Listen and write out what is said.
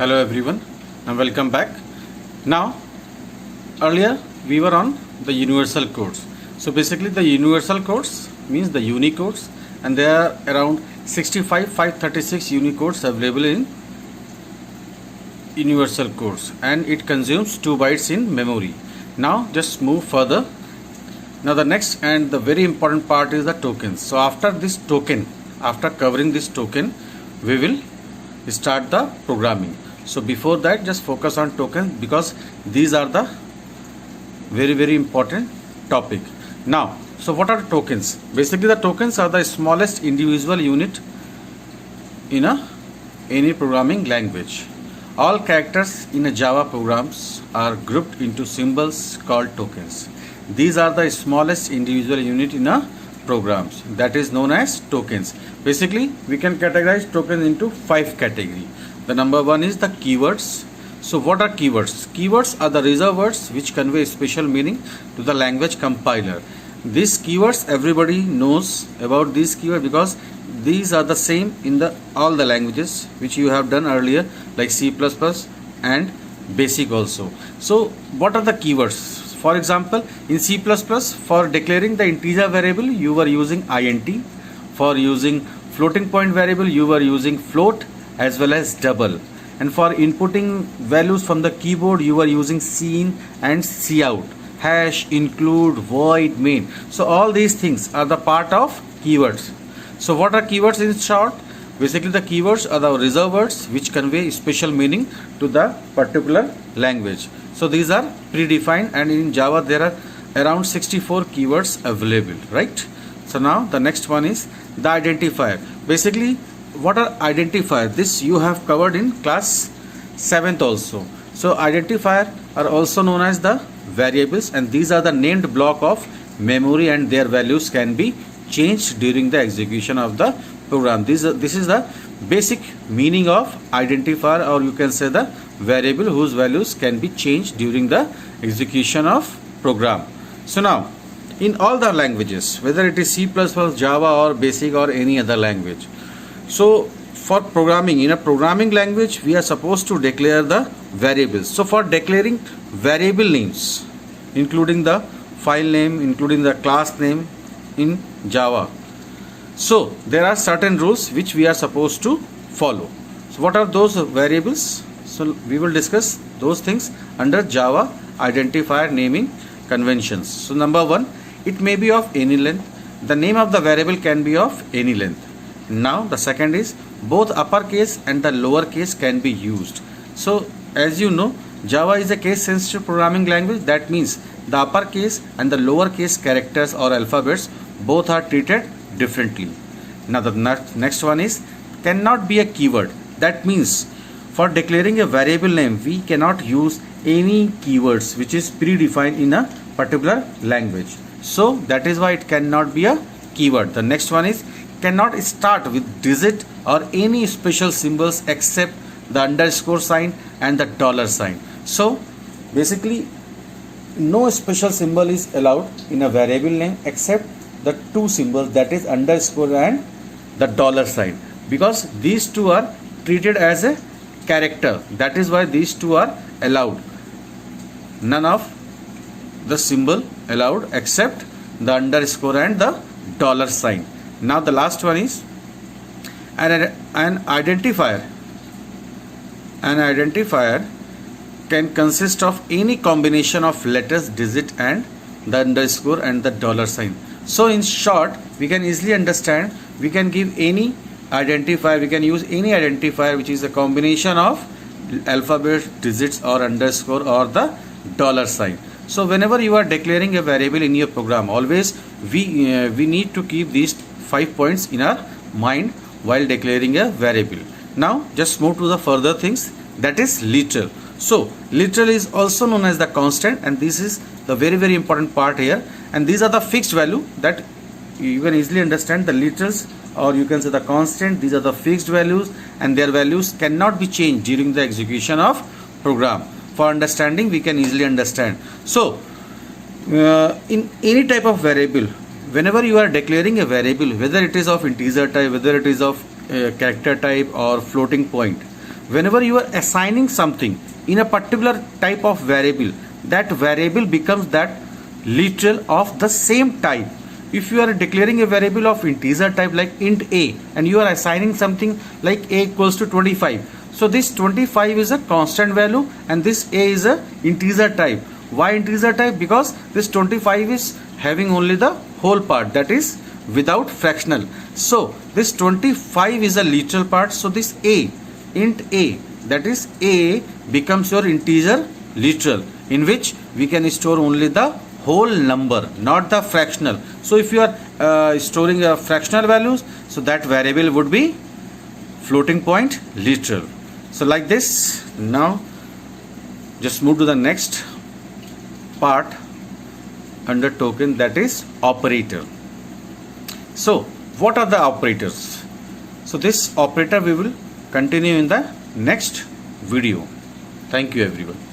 Hello everyone and welcome back. Now earlier we were on the universal codes. So basically the universal codes means the Unicodes, and there are around 536 Unicodes available in universal codes, and it consumes 2 bytes in memory. Now just move further. Now the next and the very important part is the tokens. So after covering this token, we will start the programming. So before that, just focus on tokens because these are the very important topic. Now, so what are tokens? Basically the tokens are the smallest individual unit in any programming language. All characters in a Java programs are grouped into symbols called tokens. These are the smallest individual unit in a programs, that is known as tokens. Basically we can categorize tokens into 5 categories. The number 1 is the keywords. So what are keywords? Keywords are the reserved words which convey special meaning to the language compiler. These keywords, everybody knows about these keywords because these are the same in all the languages which you have done earlier, like C++ and basic also. So what are the keywords? For example, in C++, for declaring the integer variable you were using int. For using floating point variable you were using float as well as double, and for inputting values from the keyboard you were using cin and cout, hash, include, void, main. So all these things are the part of keywords. So what are keywords in short? Basically the keywords are the reserved words which convey special meaning to the particular language. So these are predefined, and in Java there are around 64 keywords available, right? So now the next one is the identifier. Basically what are identifier? This you have covered in class 7th also. So identifier are also known as the variables, and these are the named block of memory, and their values can be changed during the execution of the program. This is the basic meaning of identifier, or you can say the variable whose values can be changed during the execution of program. So now in all the languages, whether it is C++, Java or basic or any other language, so for programming, in a programming language we are supposed to declare the variables. So for declaring variable names, including the file name, including the class name in Java, so there are certain rules which we are supposed to follow. So what are those variables? So we will discuss those things under Java identifier naming conventions. So number 1, it may be of any length. The name of the variable can be of any length. Now the second is both uppercase and the lowercase can be used. So as you know, Java is a case sensitive programming language. That means the uppercase and the lowercase characters or alphabets both are treated differently. Now the next one is cannot be a keyword. That means for declaring a variable name we cannot use any keywords which is predefined in a particular language. So that is why it cannot be a keyword. The next one is cannot start with digit or any special symbols except the underscore sign and the dollar sign. So basically no special symbol is allowed in a variable name except the 2 symbols, that is underscore and the dollar sign, because these two are treated as a character. That is why these two are allowed. None of the symbol allowed except the underscore and the dollar sign. Now the last one is an identifier. An identifier can consist of any combination of letters, digit and the underscore and the dollar sign. So in short, we can easily understand, we can give any identifier, we can use any identifier which is a combination of alphabet, digits or underscore or the dollar sign. So whenever you are declaring a variable in your program, always we need to keep these 5 points in our mind while declaring a variable. Now just move to the further things, that is literal. So literal is also known as the constant, and this is the very important part here, and these are the fixed value that you can easily understand. The literals, or you can say the constant, these are the fixed values and their values cannot be changed during the execution of program. For understanding, we can easily understand. So in any type of variable, whenever you are declaring a variable, whether it is of integer type, whether it is of character type or floating point, whenever you are assigning something in a particular type of variable, that variable becomes that literal of the same type. If you are declaring a variable of integer type like int a, and you are assigning something like a equals to 25, so this 25 is a constant value and this a is a integer type. Why integer type? Because this 25 is having only the whole part, that is without fractional. So this 25 is a literal part, so this a, int a, that is a, becomes your integer literal, in which we can store only the whole number, not the fractional. So if you are storing a fractional values, so that variable would be floating point literal. So like this. Now just move to the next part under token, that is operator. So what are the operators? So this operator we will continue in the next video. Thank you everyone.